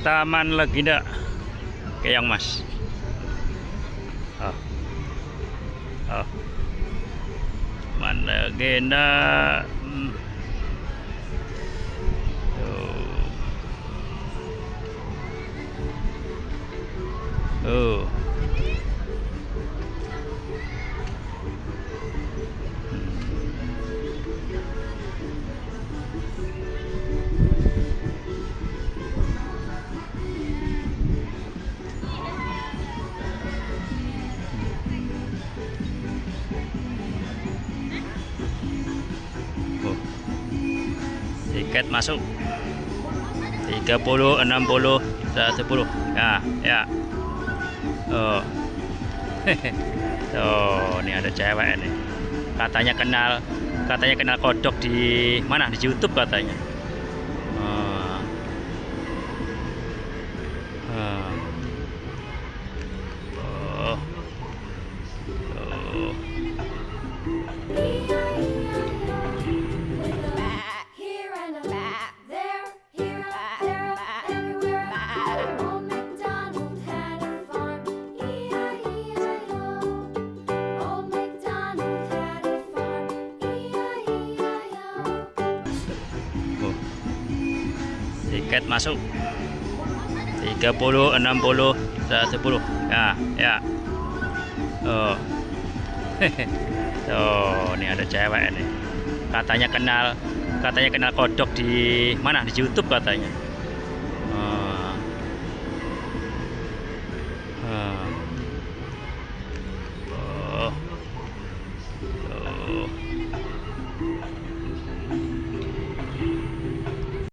Taman Legenda Keong Mas. Oh. Oh. Taman Legenda. Oh. Tiket masuk 30, 60, 110. Ya. Oh. Tuh, ini ada cewek nih. Katanya kenal kodok di mana? Di YouTube katanya. Oh. Oh. Oh. Oh. Tiket masuk 30, 60, 110. Ya. Oh. Tuh, ini ada cewek nih. Katanya kenal kodok di mana? Di YouTube katanya. Oh. Oh.